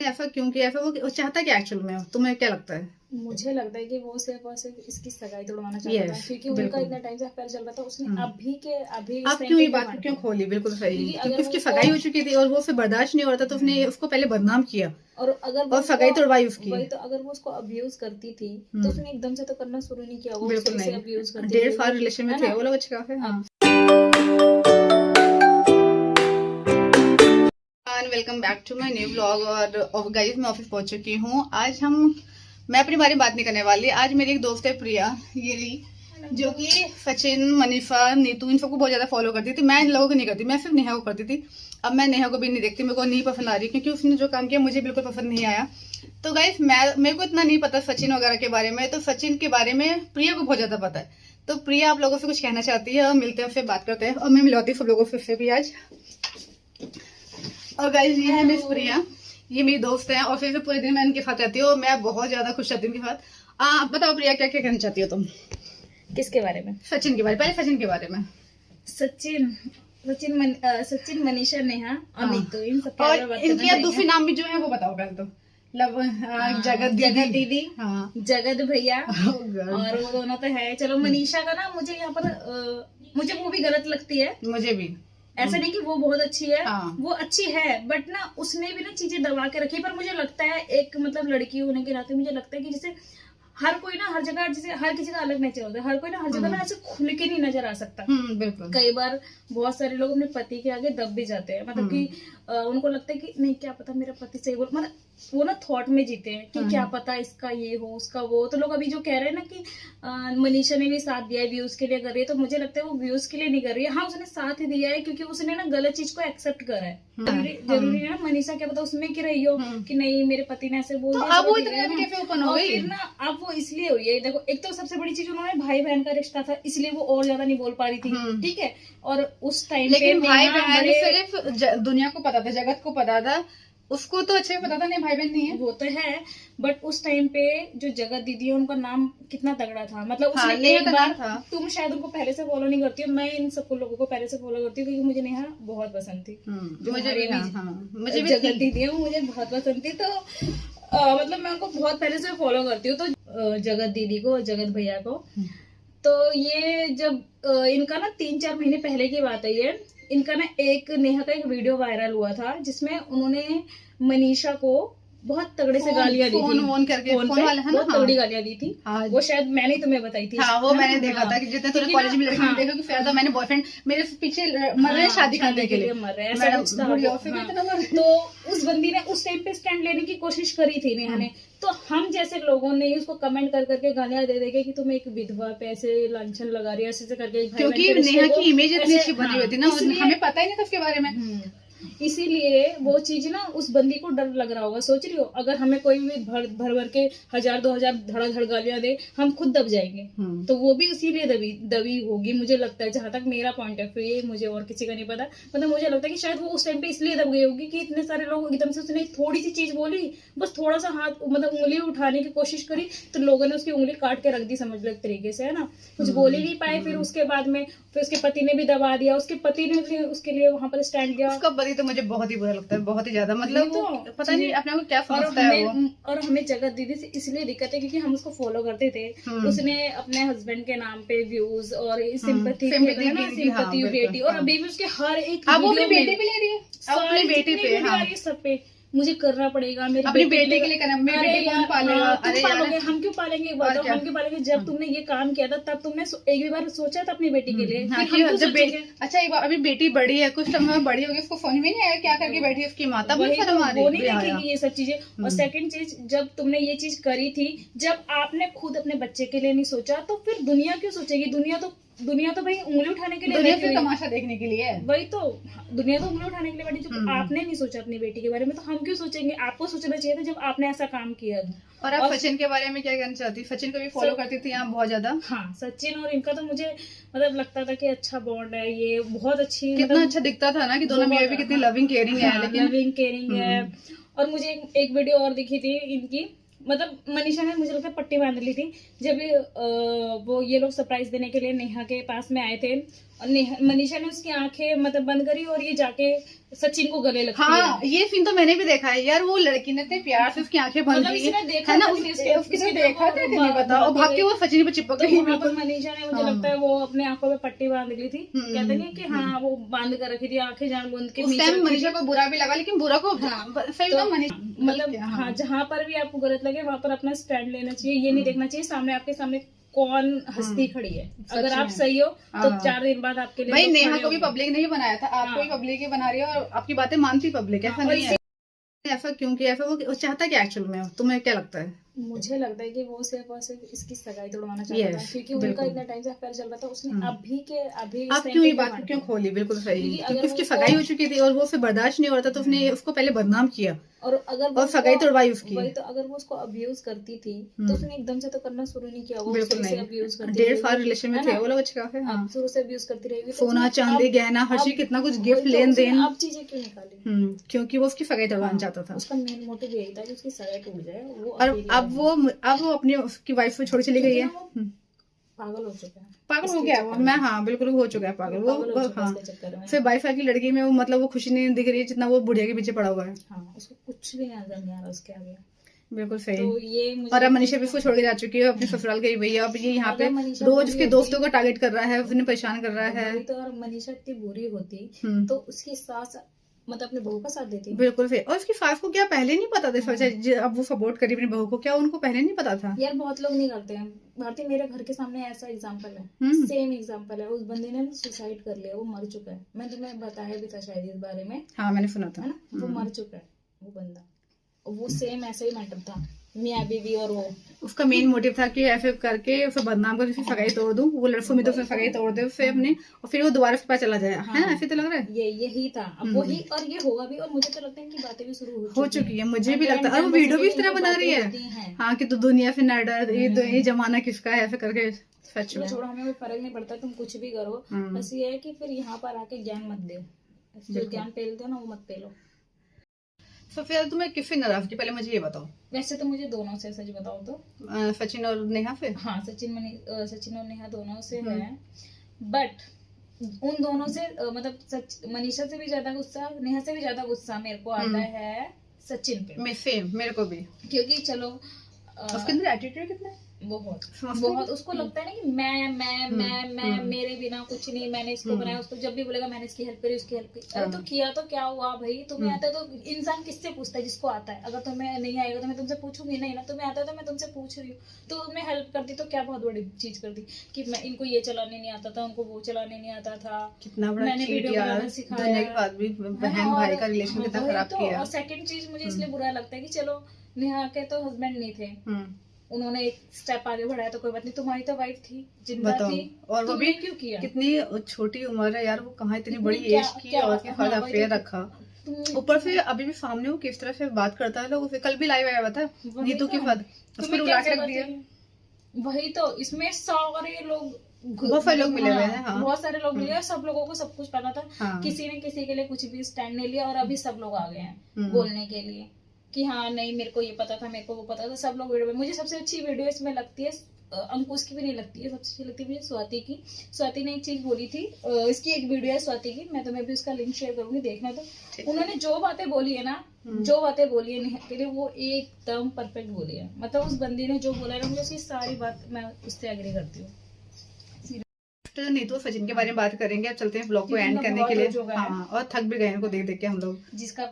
ऐसा क्यों किया? ऐसा वो चाहता क्या एक्चुअल में? तुम्हें क्या लगता है? मुझे लगता है कि वो सिर्फ और सिर्फ इसकी सगाई तोड़वाना चाहता था, क्योंकि उनका इतना टाइम से अफेयर चल रहा था। उसने अभी अब क्यों ये बात क्यों खोली? बिल्कुल सही, क्योंकि उसकी सगाई हो चुकी थी और वो उसे बर्दाश्त नहीं हो रहा था, तो उसने उसको पहले बदनाम किया और सगाई तोड़वाई उसकी। वही तो, अगर वो उसको अब्यूज करती थी तो उसने एकदम से तो करना शुरू नहीं किया। वो बिल्कुल नहीं, अब्यूज करती थी, 1.5 साल रिलेशन में थे वो लोग। अच्छा है। Welcome back to my new blog. और गाइस, मैं ऑफिस पहुंच चुकी हूँ। आज मैं अपने बारे में बात नहीं करने वाली। आज मेरी एक दोस्त है प्रिया, ये रही, जो कि सचिन, मनीषा, नीतू, इन सबको बहुत ज्यादा फॉलो करती थी। मैं इन लोगों को नहीं करती, मैं सिर्फ नेहा को करती थी। अब मैं नेहा को भी नहीं देखती, मेरे को नहीं पसंद आ रही, क्योंकि उसने जो काम किया मुझे बिल्कुल पसंद नहीं आया। तो गाइस, मेरे को इतना नहीं पता सचिन वगैरह के बारे में, तो सचिन के बारे में प्रिया को बहुत ज्यादा पता है। तो प्रिया आप लोगों से कुछ कहना चाहती है, और मिलते हैं, फिर बात करते हैं। और मैं मिलवाती हूँ सब लोगों से भी आज। और गाइस, ये है मिस प्रिया, ये मेरी दोस्त है, और फिर पूरे दिन मैं इनके साथ रहती हूँ। मैं बहुत ज्यादा खुश रहती हूँ इनके साथ। बताओ प्रिया, क्या क्या कहना चाहती हो तुम? किसके बारे में? सचिन के बारे में। पहले सचिन के बारे में। सचिन, मनीषा, नेहा और नीतू, इन सब और इनके दूसरे नाम भी जो है वो बताओ पहले तो। जगत दीदी, हाँ, जगत भैया, और वो दोनों तो है। चलो, मनीषा का ना मुझे यहाँ पर मुझे वो भी गलत लगती है। मुझे भी ऐसा नहीं कि वो बहुत अच्छी है, हाँ। वो अच्छी है, बट ना उसने भी ना चीजें दबा के रखी। पर मुझे लगता है, एक मतलब लड़की होने के नाते मुझे लगता है कि जैसे हर कोई ना हर जगह, जैसे हर किसी का अलग नेचर होता है, हर कोई ना हर जगह ना ऐसे खुल के नहीं नजर आ सकता। बिल्कुल। कई बार बहुत सारे लोग अपने पति के आगे दब भी जाते हैं, मतलब कि उनको लगता है कि नहीं, क्या पता मेरा पति सही बोल, मतलब वो ना थॉट में जीते हैं कि क्या पता इसका ये हो, उसका वो। तो लोग अभी जो कह रहे हैं ना कि मनीषा ने भी साथ दिया है, व्यूज के लिए कर रही है, तो मुझे लगता है वो व्यूज के लिए नहीं कर रही है। हाँ, उसने साथ ही दिया है क्योंकि उसने ना गलत चीज को एक्सेप्ट करा है। जरूरी है ना मनीषा क्या पता उसमें की रही हो कि नहीं, मेरे पति ने ऐसे बोल दिया, अब वो इतना कैसे ओपन हो गई? फिर ना अब वो इसलिए हुई है। देखो, एक तो सबसे बड़ी चीज, उन्होंने भाई बहन का रिश्ता था, इसलिए वो और ज्यादा नहीं बोल पा रही थी, ठीक है। और उस टाइम लेकिन भाई बहन सिर्फ दुनिया को पता था, जगत को पता था, उसको तो अच्छे पता था नहीं भाई बहन नहीं है, वो तो है। बट उस टाइम पे जो जगत दीदी है, उनका नाम कितना तगड़ा था, मतलब उसने एक बार था। तुम शायद उनको पहले से फॉलो नहीं करती हो, मैं इन सबको लोगों को पहले से फॉलो करती हूँ, क्योंकि मुझे नेहा बहुत पसंद थी। मुझे जगत दीदी है, मुझे बहुत पसंद थी। तो मतलब मैं उनको बहुत पहले से फॉलो करती हूँ, तो जगत दीदी को, जगत भैया को। तो ये जब इनका ना 3-4 महीने पहले की बात है ये, इनका ना एक नेहा का एक वीडियो वायरल हुआ था, जिसमें उन्होंने मनीषा को बहुत तगड़े से गालियां दी थी। फोन करके बहुत तगड़ी गालियां दी थी। वो शायद मैंने ही तुम्हें बताई थी। हाँ, वो मैंने देखा था कि जितने तूने कॉलेज में लड़की देखा कि फिर मैंने बॉयफ्रेंड मेरे पीछे मर रहे, शादी करने के लिए मर रहे, ऐसा कुछ था। तो उस बंदी ने उस टाइम पे स्टैंड लेने की कोशिश करी थी नेहा ने। तो हम जैसे लोगों ने उसको कमेंट कर करके गालियां दे देके कि तुम एक विधवा पे ऐसे लांछन लगा रही है, ऐसे करके, क्योंकि नेहा की इमेज इतनी अच्छी बनी हुई थी ना, हमें पता ही नहीं था उसके बारे में। इसीलिए वो चीज ना उस बंदी को डर लग रहा होगा। सोच रही हो, अगर हमें कोई भी भर के 1000-2000 धड़ाधड़ गालियां दे, हम खुद दब जाएंगे। तो वो भी इसीलिए दबी होगी, मुझे लगता है, जहां तक मेरा पॉइंट ऑफ व्यू है, मुझे और किसी का नहीं पता। मतलब मुझे लगता है कि शायद वो उस टाइम पे इसलिए दब गई होगी कि इतने सारे लोग एकदम से, उसने थोड़ी सी चीज बोली, बस थोड़ा सा हाथ, मतलब उंगली उठाने की कोशिश करी, तो लोगों ने उसकी उंगली काट के रख दी, समझ लो एक तरीके से, है ना। कुछ बोल ही नहीं पाए। फिर उसके बाद में फिर उसके पति ने भी दबा दिया, उसके पति ने उसके लिए वहां पर स्टैंड लिया। उसका पति तो मुझे बहुत ही बुरा लगता है, बहुत ही ज्यादा, मतलब तो पता नहीं अपने को क्या समझता है वो। और हमें जगत दीदी से इसलिए दिक्कत है क्योंकि हम उसको फॉलो करते थे। उसने अपने हस्बैंड के नाम पे व्यूज और सिंपैथी बेटी, और अभी भी उसके हर एक वीडियो बेटी पे ले रही है, अपनी बेटी पे, सब पे मुझे करना पड़ेगा, मेरी अपनी बेटी के लिए करना। मेरी बेटी कौन पालेगा? अरे पालोगे, हम क्यों पालेंगे? बताओ, हम क्यों पालेंगे? जब तुमने ये काम किया था, तब तुमने एक भी बार सोचा था अपनी बेटी के लिए? अच्छा, अभी बेटी बड़ी है, कुछ समय बड़ी होगी, उसको समझ में नहीं आया क्या करके बैठी है उसकी माता, वो नहीं देखेगी ये सब चीजें। और सेकंड चीज, जब तुमने ये चीज करी थी, जब आपने खुद अपने बच्चे के लिए नहीं सोचा, तो फिर दुनिया क्यों सोचेगी? दुनिया तो भाई उंगली उठाने के लिए, दुनिया तमाशा देखने के लिए। वही तो, दुनिया तो उंगली उठाने के लिए बैठी। जब आपने नहीं सोचा अपनी बेटी के बारे में, तो हम क्यों सोचेंगे? आपको सोचना चाहिए था जब आपने ऐसा काम किया। और आप सचिन के बारे में क्या कहना चाहती? सचिन को भी फॉलो करती थी आप बहुत ज्यादा? हाँ, सचिन और इनका तो मुझे मतलब लगता था कि अच्छा बॉन्ड है, ये बहुत अच्छी, कितना अच्छा दिखता था ना कि दोनों मियां भी कितनी लविंग केयरिंग है। लेकिन लविंग केयरिंग है। और मुझे एक वीडियो और दिखी थी इनकी, मतलब मनीषा ने मुझे लगता है पट्टी बांध ली थी, जब वो ये लोग सरप्राइज देने के लिए नेहा के पास में आए थे, और मनीषा ने उसकी आंखें मतलब बंद करी और ये जाके सचिन को गले लगती हाँ, ये सीन तो मैंने भी देखा है यार। वो लड़की ने इतने प्यार से उसकी आंखें बंद की है ना, उसने देखा था नहीं पता, और भाग के वो सचिन पे चिपक गई। वहाँ पर मनीषा ने मुझे लगता है वो अपने आंखों पे पट्टी बांध ली थी, कहते नहीं कि हाँ वो बांध कर रखी थी आंखें जान बूंद के। उस टाइम मनीषा को बुरा भी लगा, लेकिन बुरा को सही तो मतलब हाँ, जहाँ पर भी आपको गलत लगे वहाँ पर अपना स्टैंड लेना चाहिए। ये नहीं देखना चाहिए सामने आपके सामने कौन हस्ती खड़ी है। अगर आप सही हो तो 4 दिन बाद आपके लिए भाई नेहा को भी पब्लिक नहीं बनाया था, आपको भी पब्लिक ही बना रही है, और आपकी बातें मानती पब्लिक, ऐसा नहीं है। ऐसा क्यों किया? ऐसा वो चाहता क्या एक्चुअल में, तुम्हें क्या लगता है? मुझे लगता है कि वो सिर्फ और सिर्फ इसकी सगाई तोड़वाना चाहता था, क्योंकि उनका इतना टाइम से अफेयर चल रहा था। उसने अभी आप क्यों ये बात क्यों खोली? बिल्कुल सही, क्योंकि उसकी सगाई हो चुकी थी और वो उसे बर्दाश्त नहीं हो रहा था, तो उसने उसको पहले बदनाम किया और अगर सगाई तोड़वाई उसकी। वही तो, अगर वो उसको अब्यूज करती थी तो उसने एकदम से तो करना शुरू नहीं किया। वो बिल्कुल नहीं, अब्यूज करती 1.5 साल रिलेशन में थे वो लोग, अच्छे काफी। हाँ, शुरू से अब्यूज करती रहेगी। सोना चांदी गहना हर चीज, कितना कुछ गिफ्ट लेन देन, अब चीजें क्यों निकाली? क्योंकि वो उसकी सगाई तोड़वाना चाहता था। उसका मेन मोटिव यही था कि उसकी सगाई टूट जाए। और अब वो अपनी उसकी वाइफ को छोड़ चली गई है। पागल हो चुका है, पागल हो गया वो। मैं हाँ बिल्कुल हो चुका है पागल वो। हाँ, फिर वाइफ की लड़की में वो मतलब वो खुशी नहीं दिख रही है जितना वो बुढ़िया के पीछे पड़ा हुआ है। हाँ, उसको कुछ भी नजर नहीं आ रहा उसके आगे। बिल्कुल सही। तो ये और अब मनीषा भी उसको छोड़ के जा चुकी है, अपने ससुराल गई हुई है। अब ये यहाँ पे रोज उसके दोस्तों को टारगेट कर रहा है, उन्हें परेशान कर रहा है। तो और मनीषा इतनी बुरी होती तो उसकी सास मतलब अपने बहू का साथ देती। बिल्कुल सही। और उसकी सास को क्या पहले नहीं पता था? अब वो सपोर्ट करी अपनी बहू को, क्या उनको पहले नहीं पता था? यार बहुत लोग नहीं करते हैं भारती। मेरे घर के सामने ऐसा एग्जांपल है, सेम एग्जांपल है। उस बंदे ने सुसाइड कर लिया, वो मर चुका है। मैं तुम्हें बताया भी था शायद इस बारे में। हाँ, मैंने सुना था, है ना? वो मर चुका है वो बंदा। वो सेम ऐसा ही मैटर था, मियाँ बीवी। और वो उसका मेन मोटिव था कि ऐसे करके उसे बदनाम कर, सगाई तोड़ दूं, वो लड़कों में तो उसे सगाई तोड़ दे उसे अपने, और फिर वो दोबारा उसके पास चला जाए। है ना? ऐसे तो लग रहा है यही था। अब वही, और ये होगा भी। और मुझे तो लगता है कि बातें भी शुरू हो चुकी है, मुझे भी लगता है। और वो वीडियो भी इस तरह बना रही है, हाँ, कि तो दुनिया से न डर, ये जमाना किसका है, ऐसे करके। सच में छोड़ो, हमें कोई फर्क नहीं पड़ता, तुम कुछ भी करो। बस ये है कि फिर यहाँ पर आके ज्ञान मत दो, जो ज्ञान पेलते हो ना वो मत पेलो। सफिया, तुम्हें किससे नाराजगी? पहले मुझे ये बताओ। वैसे तो मुझे दोनों से, सच बताओ तो सचिन और नेहा से। हाँ, सचिन और नेहा दोनों से है। बट उन दोनों से मतलब मनीषा से भी ज्यादा गुस्सा, नेहा से भी ज्यादा गुस्सा मेरे को आता है सचिन पे। मेरे को भी, क्योंकि चलो उसके अंदर एटीट्यूड कितना है, बहुत उसको लगता है ना कि मैं मेरे बिना कुछ नहीं, मैंने इसको बनाया। उसको जब भी बोलेगा मैंने इसकी हेल्प करी, उसकी हेल्प करी। अरे तो किया तो क्या हुआ भाई? तुम्हें आता है तो इंसान किससे पूछता है? जिसको आता है। अगर तुम्हें नहीं आएगा तो मैं तुमसे पूछूंगी नहीं ना। तुम्हें आता है तो मैं तुमसे पूछ रही हूँ, तो मैं हेल्प करती तो क्या बहुत बड़ी चीज करती कि मैं इनको ये चलाने नहीं आता था, उनको वो चलाने नहीं आता था। कितना बड़ा मैंने वीडियो बनाना सिखाया। बहन भाई का रिलेशन कितना खराब किया। और सेकंड चीज मुझे इसलिए बुरा लगता है कि चलो नेहा के तो हस्बैंड नहीं थे, उन्होंने एक स्टेप आगे बढ़ाया तो कोई बात नहीं। तुम्हारी तो वाइफ थी, जिंदा थी, और वो भी क्यों किया? कितनी छोटी उम्र है यार, वो कहाँ इतनी बड़ी एज की औरत के साथ अफेयर रखा। ऊपर से अभी भी सामने वो किस तरह से बात करता है लोगों से। कल भी लाइव आया हुआ था नीतू के साथ, उसमें उड़ा के रख दिया। वही तो, इसमें सारे लोग, बहुत सारे लोग मिले हुए हैं। हाँ, बहुत सारे लोग मिले, सब लोगों को सब कुछ पता था। हाँ, किसी ने किसी के लिए कुछ भी स्टैंड नहीं लिया, और अभी सब लोग आ गए हैं बोलने के लिए कि हाँ नहीं मेरे को ये पता था, मेरे को वो पता था। सब लोग वीडियो में, मुझे सबसे अच्छी वीडियो इसमें लगती है अंकुश की भी नहीं लगती है, सबसे अच्छी लगती है मुझे स्वाति की। स्वाति ने एक चीज बोली थी, इसकी एक वीडियो है स्वाति की, मैं तुम्हें भी उसका लिंक शेयर करूंगी, देखना। तो उन्होंने जो बातें बोली है ना, जो बातें बोली है नेहा के लिए, वो एकदम परफेक्ट बोली है। मतलब उस बंदी ने जो बोला है ना, मुझे उसकी सारी बात मैं उससे एग्री करती हूँ। तो नीतू और सचिन के बारे में बात करेंगे। अब चलते हैं ब्लॉग को एंड करने के लिए। हाँ, और थक भी गए उनको देख के हम लोग। जिसका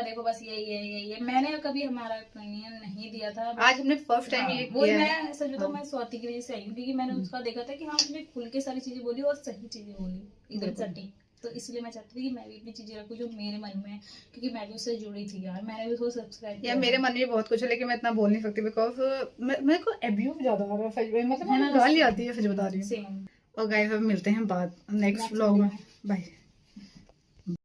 देखो बस यही है। मैंने कभी हमारा ओपिनियन नहीं दिया था, आज हमने फर्स्ट टाइम ये किया है। मैं सच बताऊं, मैं स्वाति की वजह से आई हूँ, क्योंकि मैंने उसका देखा था कि हाँ उसने खुल के सारी चीजें बोली और सही चीजें बोली, एकदम सटीक। तो इसलिए मैं चाहती थी कि मैं भी अपनी चीजें रखूं जो मेरे मन में है, क्योंकि मैं भी उससे जुड़ी थी यार। मैंने भी उसको सब्सक्राइब किया। मेरे मन में बहुत कुछ है, लेकिन मैं इतना बोल नहीं सकती बिकॉज मेरे को अब्यूज ज्यादा आ रहा है सच में, मतलब गाली आती है, सच बता रही हूँ। और गाइस अब मिलते हैं बाद नेक्स्ट व्लॉग में। बाय।